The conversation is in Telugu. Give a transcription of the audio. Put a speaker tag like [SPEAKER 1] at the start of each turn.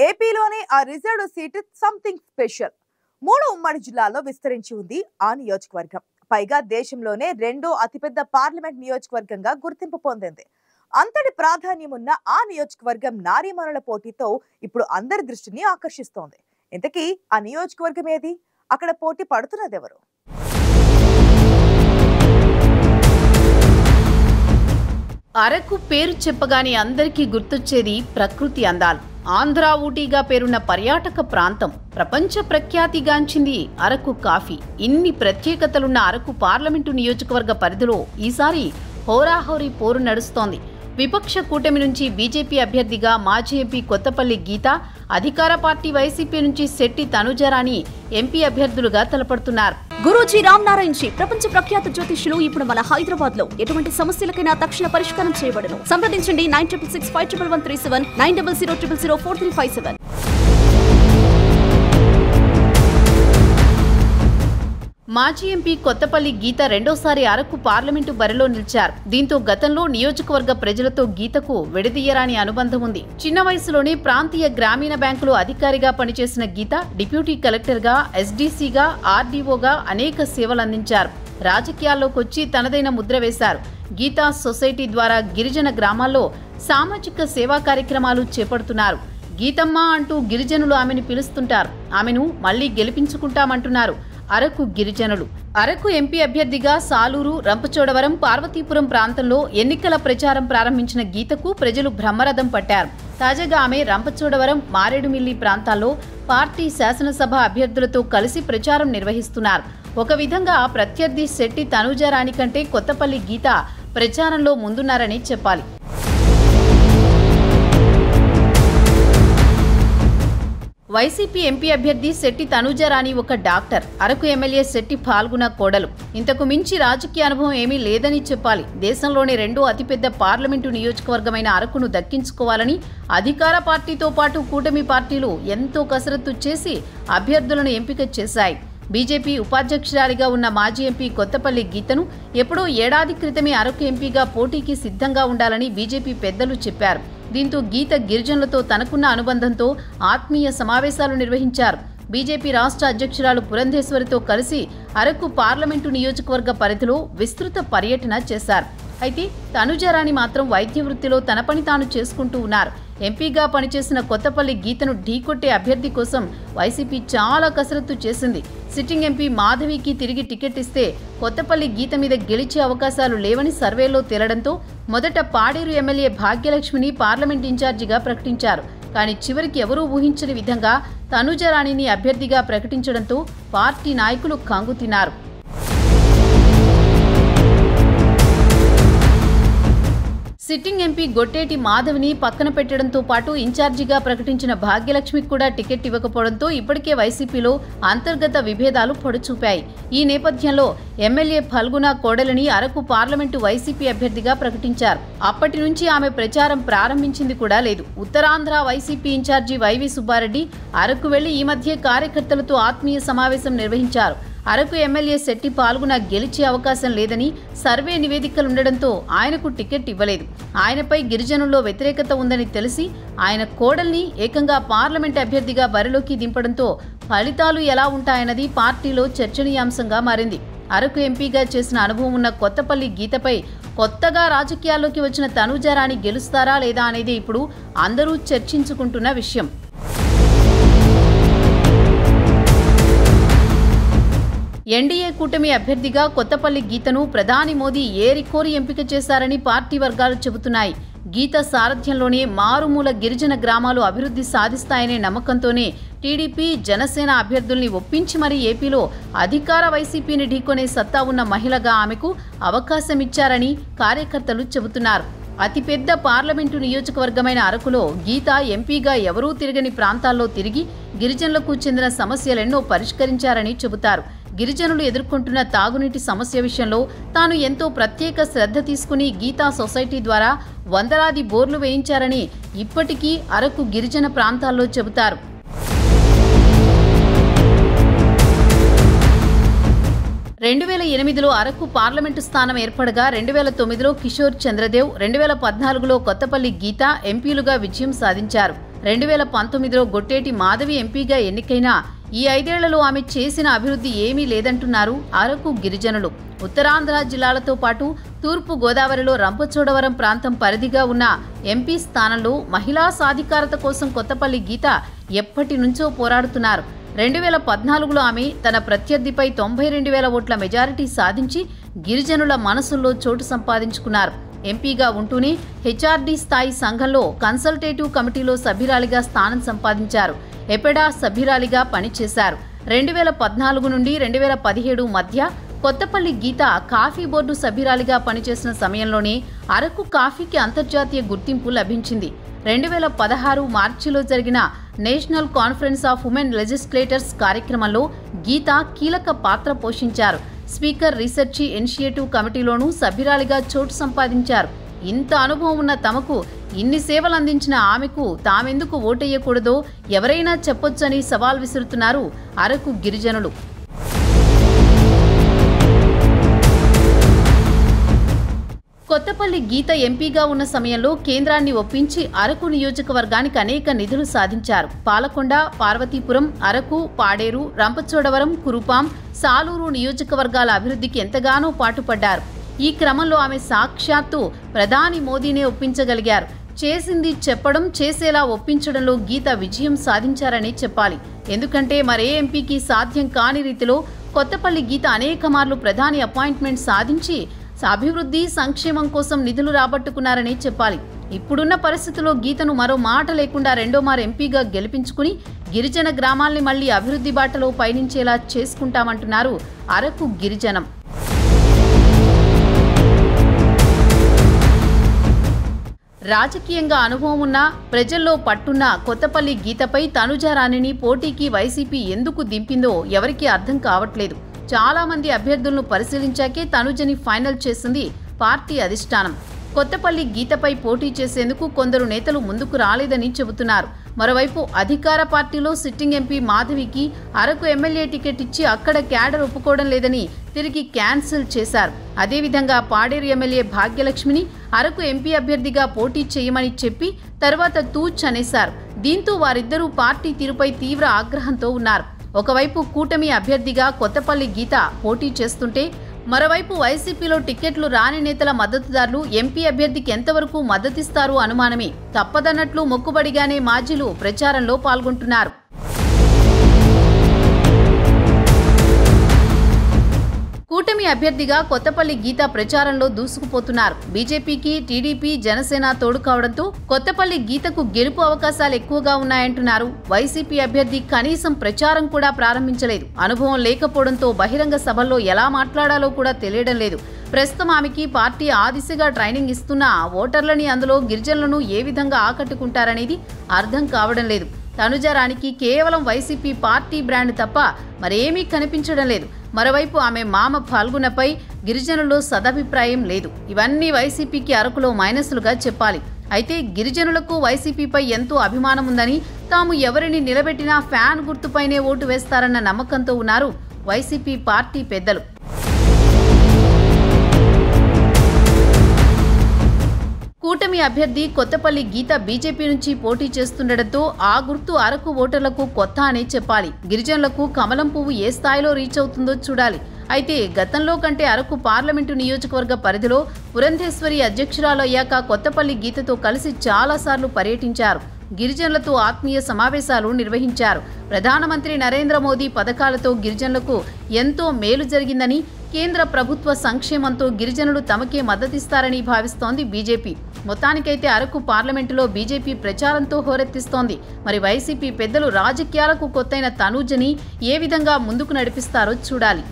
[SPEAKER 1] ఏపీలోని ఆ రిజర్వ్డ్ సీట్ సంథింగ్ స్పెషల్. 3 ఉమ్మడి జిల్లాల్లో విస్తరించి ఉంది ఆ నియోజకవర్గం. పైగా దేశంలోనే రెండో అతిపెద్ద పార్లమెంట్ నియోజకవర్గంగా గుర్తింపు పొందింది. అంతటి ప్రాధాన్యం ఉన్న ఆ నియోజకవర్గం నారీమణుల పోటీతో ఇప్పుడు అందరి దృష్టిని ఆకర్షిస్తోంది. ఇంతకీ ఆ నియోజకవర్గం ఏది? అక్కడ పోటీ పడుతున్నదెవరు?
[SPEAKER 2] అరకు పేరు చెప్పగానే అందరికీ గుర్తొచ్చేది ప్రకృతి అందాలు. ఆంధ్ర ఊటీగా పేరున్న పర్యాటక ప్రాంతం. ప్రపంచ ప్రఖ్యాతిగాంచింది అరకు కాఫీ. ఇన్ని ప్రత్యేకతలున్న అరకు పార్లమెంటు నియోజకవర్గ పరిధిలో ఈసారి హోరాహోరీ పోరు నడుస్తోంది. విపక్ష కూటమి నుంచి బీజేపీ అభ్యర్థిగా మాజీ ఎంపీ కొత్తపల్లి గీత, అధికార పార్టీ వైసీపీ నుంచి శెట్టి తనుజరాణి ఎంపీ అభ్యర్థులుగా తలపడుతున్నారు.
[SPEAKER 3] గురూజీ రామ్ నారాయణ్ జీ ప్రపంచ ప్రఖ్యాత జ్యోతిష్యులు ఇప్పుడు మన హైదరాబాద్ లో ఎటువంటి సమస్యలకైనా తక్షణ పరిష్కారం చేయబడును. సంప్రదించండి 96651137 9000004357.
[SPEAKER 2] మాజీ ఎంపీ కొత్తపల్లి గీత రెండోసారి అరకు పార్లమెంటు బరిలో నిలిచారు. దీంతో గతంలో నియోజకవర్గ ప్రజలతో గీతకు విడదీయరాని అనుబంధం ఉంది. చిన్న వయసులోనే ప్రాంతీయ గ్రామీణ బ్యాంకులో అధికారిగా పనిచేసిన గీత డిప్యూటీ కలెక్టర్గా, ఎస్డీసీగా, ఆర్డీఓగా అనేక సేవలందించారు. రాజకీయాల్లోకొచ్చి తనదైన ముద్ర వేశారు. గీతా సొసైటీ ద్వారా గిరిజన గ్రామాల్లో సామాజిక సేవా కార్యక్రమాలు చేపడుతున్నారు. గీతమ్మ అంటూ గిరిజనులు ఆమెను పిలుస్తుంటారు. ఆమెను మళ్లీ గెలిపించుకుంటామంటున్నారు అరకు గిరిజనులు. అరకు ఎంపీ అభ్యర్థిగా సాలూరు, రంపచోడవరం, పార్వతీపురం ప్రాంతంలో ఎన్నికల ప్రచారం ప్రారంభించిన గీతకు ప్రజలు బ్రహ్మరథం పట్టారు. తాజాగా ఆమె రంపచోడవరం, మారేడుమిల్లి ప్రాంతాల్లో పార్టీ శాసనసభ అభ్యర్థులతో కలిసి ప్రచారం నిర్వహిస్తున్నారు. ఒక విధంగా ప్రత్యర్థి శెట్టి తనుజరాణి కంటే కొత్తపల్లి గీత ప్రచారంలో ముందున్నారని చెప్పాలి. వైసీపీ ఎంపీ అభ్యర్థి శెట్టి తనుజరాణి ఒక డాక్టర్. అరకు ఎమ్మెల్యే శెట్టి పాల్గొన కోడలు. ఇంతకు మించి రాజకీయ అనుభవం ఏమీ లేదని చెప్పాలి. దేశంలోని రెండో అతిపెద్ద పార్లమెంటు నియోజకవర్గమైన అరకును దక్కించుకోవాలని అధికార పార్టీతో పాటు కూటమి పార్టీలు ఎంతో కసరత్తు చేసి అభ్యర్థులను ఎంపిక చేశాయి. బీజేపీ ఉపాధ్యక్షురాలిగా ఉన్న మాజీ ఎంపీ కొత్తపల్లి గీతను ఎప్పుడో ఏడాది క్రితమే అరకు ఎంపీగా పోటీకి సిద్ధంగా ఉండాలని బీజేపీ పెద్దలు చెప్పారు. దీంతో గీత గిరిజనులతో తనకున్న అనుబంధంతో ఆత్మీయ సమావేశాలు నిర్వహించారు. బీజేపీ రాష్ట్ర అధ్యక్షురాలు పురంధేశ్వరితో కలిసి అరకు పార్లమెంటు నియోజకవర్గ పరిధిలో విస్తృత పర్యటన చేశారు. అయితే తనుజరాణి మాత్రం వైద్య వృత్తిలో తన పని తాను చేసుకుంటూ ఉన్నారు. ఎంపీగా పనిచేసిన కొత్తపల్లి గీతను ఢీకొట్టే అభ్యర్థి కోసం వైసీపీ చాలా కసరత్తు చేసింది. సిట్టింగ్ ఎంపీ మాధవికి తిరిగి టికెట్ ఇస్తే కొత్తపల్లి గీత మీద గెలిచే అవకాశాలు లేవని సర్వేలో తేలడంతో మొదట పాడేరు ఎమ్మెల్యే భాగ్యలక్ష్మిని పార్లమెంట్ ఇన్ఛార్జిగా ప్రకటించారు. కానీ చివరికి ఎవరూ ఊహించని విధంగా తనుజరాణిని అభ్యర్థిగా ప్రకటించడంతో పార్టీ నాయకులు కంగుతిన్నారు. సిట్టింగ్ ఎంపీ గొట్టేటి మాధవిని పక్కన పెట్టడంతో పాటు ఇన్ఛార్జిగా ప్రకటించిన భాగ్యలక్ష్మికి కూడా టికెట్ ఇవ్వకపోవడంతో ఇప్పటికే వైసీపీలో అంతర్గత విభేదాలు పొడచూపాయి. ఈ నేపథ్యంలో ఎమ్మెల్యే ఫల్గుణ కోడలిని అరకు పార్లమెంటు వైసీపీ అభ్యర్థిగా ప్రకటించారు. అప్పటి నుంచి ఆమె ప్రచారం ప్రారంభించింది కూడా లేదు. ఉత్తరాంధ్ర వైసీపీ ఇన్ఛార్జి వైవి సుబ్బారెడ్డి అరకు వెళ్లి ఈ మధ్య కార్యకర్తలతో ఆత్మీయ సమావేశం నిర్వహించారు. అరకు ఎమ్మెల్యే శెట్టి పాల్గొన గెలిచే అవకాశం లేదని సర్వే నివేదికలుండడంతో ఆయనకు టికెట్ ఇవ్వలేదు. ఆయనపై గిరిజనుల్లో వ్యతిరేకత ఉందని తెలిసి ఆయన కోడల్ని ఏకంగా పార్లమెంట్ అభ్యర్థిగా బరిలోకి దింపడంతో ఫలితాలు ఎలా ఉంటాయన్నది పార్టీలో చర్చనీయాంశంగా మారింది. అరకు ఎంపీగా చేసిన అనుభవం ఉన్న కొత్తపల్లి గీతపై కొత్తగా రాజకీయాల్లోకి వచ్చిన తనుజరాణి గెలుస్తారా లేదా అనేది ఇప్పుడు అందరూ చర్చించుకుంటున్న విషయం. ఎన్డీఏ కూటమి అభ్యర్థిగా కొత్తపల్లి గీతను ప్రధాని మోదీ ఏరికోరి ఎంపిక చేశారని పార్టీ వర్గాలు చెబుతున్నాయి. గీత సారథ్యంలోనే మారుమూల గిరిజన గ్రామాలు అభివృద్ధి సాధిస్తాయనే నమ్మకంతోనే టీడీపీ, జనసేన అభ్యర్థుల్ని ఒప్పించి మరీ ఏపీలో అధికార వైసీపీని ఢీకొనే సత్తా ఉన్న మహిళగా ఆమెకు అవకాశమిచ్చారని కార్యకర్తలు చెబుతున్నారు. అతిపెద్ద పార్లమెంటు నియోజకవర్గమైన అరకులో గీత ఎంపీగా ఎవరూ తిరగని ప్రాంతాల్లో తిరిగి గిరిజనులకు చెందిన సమస్యలెన్నో పరిష్కరించారని చెబుతారు. గిరిజనులు ఎదుర్కొంటున్న తాగునీటి సమస్య విషయంలో తాను ఎంతో ప్రత్యేక శ్రద్ధ తీసుకుని గీతా సొసైటీ ద్వారా వందలాది బోర్లు వేయించారని ఇప్పటికీ అరకు గిరిజన ప్రాంతాల్లో చెబుతారు. 2008లో అరకు పార్లమెంటు స్థానం ఏర్పడగా 2009లో కిషోర్ చంద్రదేవ్, 2014లో కొత్తపల్లి గీత ఎంపీలుగా విజయం సాధించారు. 2019లో గొట్టేటి మాధవి ఎంపీగా ఎన్నికైనా ఈ 5 ఏళ్లలో ఆమె చేసిన అభివృద్ధి ఏమీ లేదంటున్నారు అరకు గిరిజనులు. ఉత్తరాంధ్ర జిల్లాలతో పాటు తూర్పు గోదావరిలో రంపచోడవరం ప్రాంతం పరిధిగా ఉన్న ఎంపీ స్థానంలో మహిళా సాధికారత కోసం కొత్తపల్లి గీత ఎప్పటి నుంచో పోరాడుతున్నారు. 2014లో ఆమె తన ప్రత్యర్థిపై 92,000 ఓట్ల మెజారిటీ సాధించి గిరిజనుల మనసుల్లో చోటు సంపాదించుకున్నారు. ఎంపీగా ఉంటూనే హెచ్ఆర్డీ స్థాయి సంఘంలో కన్సల్టేటివ్ కమిటీలో సభ్యురాలిగా స్థానం సంపాదించారు. ఎపెడా సభ్యురాలిగా పనిచేశారు. 2014 నుండి 2017 మధ్య కొత్తపల్లి గీత కాఫీ బోర్డు సభ్యురాలిగా పనిచేసిన సమయంలోనే అరకు కాఫీకి అంతర్జాతీయ గుర్తింపు లభించింది. 2016 మార్చిలో జరిగిన national conference of women legislators కార్యక్రమంలో గీత కీలక పాత్ర పోషించారు. స్పీకర్ రీసెర్చ్ ఇనిషియేటివ్ కమిటీలోనూ సభ్యురాలిగా చోటు సంపాదించారు. ఇంత అనుభవం ఉన్న తమకు ఇన్ని సేవలు అందించిన ఆమెకు తామెందుకు ఓటెయ్యకూడదో ఎవరైనా చెప్పొచ్చని సవాల్ విసురుతున్నారు అరకు గిరిజనులు. కొత్తపల్లి గీత ఎంపీగా ఉన్న సమయంలో కేంద్రాన్ని ఒప్పించి అరకు నియోజకవర్గానికి అనేక నిధులు సాధించారు. పాలకొండ, పార్వతీపురం, అరకు, పాడేరు, రంపచోడవరం, కురుపాం, సాలూరు నియోజకవర్గాల అభివృద్ధికి ఎంతగానో పాటుపడ్డారు. ఈ క్రమంలో ఆమె సాక్షాత్తు ప్రధాని మోదీనే ఒప్పించగలిగారు. చేసింది చెప్పడం, చేసేలా ఒప్పించడంలో గీత విజయం సాధించారని చెప్పాలి. ఎందుకంటే మరే ఎంపీకి సాధ్యం కాని రీతిలో కొత్తపల్లి గీత అనేక మార్లు ప్రధాని అపాయింట్మెంట్ సాధించి అభివృద్ధి, సంక్షేమం కోసం నిధులు రాబట్టుకున్నారని చెప్పాలి. ఇప్పుడున్న పరిస్థితుల్లో గీతను మరో మాట లేకుండా రెండోమారు ఎంపీగా గెలిపించుకుని గిరిజన గ్రామాల్ని మళ్లీ అభివృద్ధి బాటలో పయనించేలా చేసుకుంటామంటున్నారు అరకు గిరిజనం. రాజకీయంగా అనుభవం ఉన్న, ప్రజల్లో పట్టున్న కొత్తపల్లి గీతపై తనుజారాణిని పోటీకి వైసీపీ ఎందుకు దింపిందో ఎవరికీ అర్థం కావట్లేదు. చాలా మంది అభ్యర్థులను పరిశీలించాకే తనుజని ఫైనల్ చేసింది పార్టీ అధిష్టానం. కొత్తపల్లి గీతపై పోటీ చేసేందుకు కొందరు నేతలు ముందుకు రాలేదని చెబుతున్నారు. మరోవైపు అధికార పార్టీలో సిట్టింగ్ ఎంపీ మాధవికి అరకు ఎమ్మెల్యే టికెట్ ఇచ్చి అక్కడ క్యాడర్ ఒప్పుకోవడం లేదని తిరిగి క్యాన్సిల్ చేశారు. అదేవిధంగా పాడేరు ఎమ్మెల్యే భాగ్యలక్ష్మిని అరకు ఎంపీ అభ్యర్థిగా పోటీ చేయమని చెప్పి తర్వాత తూచ్ అనేశారు. దీంతో వారిద్దరూ పార్టీ తీరుపై తీవ్ర ఆగ్రహంతో ఉన్నారు. ఒకవైపు కూటమి అభ్యర్థిగా కొత్తపల్లి గీత పోటీ చేస్తుంటే మరోవైపు వైసీపీలో టికెట్లు రాని నేతల మద్దతుదారులు ఎంపీ అభ్యర్థికి ఎంతవరకు మద్దతిస్తారు అనుమానమే. తప్పదన్నట్లు మొక్కుబడిగానే మాజీలు ప్రచారంలో పాల్గొంటున్నారు. కూటమి అభ్యర్థిగా కొత్తపల్లి గీత ప్రచారంలో దూసుకుపోతున్నారు. బీజేపీకి టీడీపీ, జనసేన తోడు కావడంతో కొత్తపల్లి గీతకు గెలుపు అవకాశాలు ఎక్కువగా ఉన్నాయంటున్నారు. వైసీపీ అభ్యర్థి కనీసం ప్రచారం కూడా ప్రారంభించలేదు. అనుభవం లేకపోవడంతో బహిరంగ సభల్లో ఎలా మాట్లాడాలో కూడా తెలియడం లేదు. ప్రస్తుతం ఆమెకి పార్టీ ఆ దిశగా ట్రైనింగ్ ఇస్తున్న ఓటర్లని, అందులో గిరిజనులను ఏ విధంగా ఆకట్టుకుంటారనేది అర్థం కావడం లేదు. తనుజారాణికి కేవలం వైసీపీ పార్టీ బ్రాండ్ తప్ప మరేమీ కనిపించడం లేదు. మరోవైపు ఆమె మామ ఫాల్గుణపై గిరిజనుల్లో సదభిప్రాయం లేదు. ఇవన్నీ వైసీపీకి అరకులో మైనస్లుగా చెప్పాలి. అయితే గిరిజనులకు వైసీపీపై ఎంతో అభిమానం ఉందని, తాము ఎవరిని నిలబెట్టినా ఫ్యాన్ గుర్తుపైనే ఓటు వేస్తారన్న నమ్మకంతో ఉన్నారు వైసీపీ పార్టీ పెద్దలు. కూటమి అభ్యర్థి కొత్తపల్లి గీత బీజేపీ నుంచి పోటీ చేస్తుండటంతో ఆ గుర్తు అరకు ఓటర్లకు కొత్త అనే చెప్పాలి. గిరిజనులకు కమలం పువ్వు ఏ స్థాయిలో రీచ్ అవుతుందో చూడాలి. అయితే గతంలో కంటే అరకు పార్లమెంటు నియోజకవర్గ పరిధిలో పురంధేశ్వరి అధ్యక్షురాలు అయ్యాక కొత్తపల్లి గీతతో కలిసి చాలాసార్లు పర్యటించారు. గిరిజనులతో ఆత్మీయ సమావేశాలు నిర్వహించారు. ప్రధానమంత్రి నరేంద్ర మోదీ పథకాలతో గిరిజనులకు ఎంతో మేలు జరిగిందని, కేంద్ర ప్రభుత్వ సంక్షేమంతో గిరిజనులు తమకే మద్దతిస్తారని భావిస్తోంది బీజేపీ. మొత్తానికైతే అరకు పార్లమెంటులో బీజేపీ ప్రచారంతో హోరెత్తిస్తోంది. మరి వైసీపీ పెద్దలు రాజకీయాలకు కొత్తైన తనూజని ఏ విధంగా ముందుకు నడిపిస్తారో చూడాలి.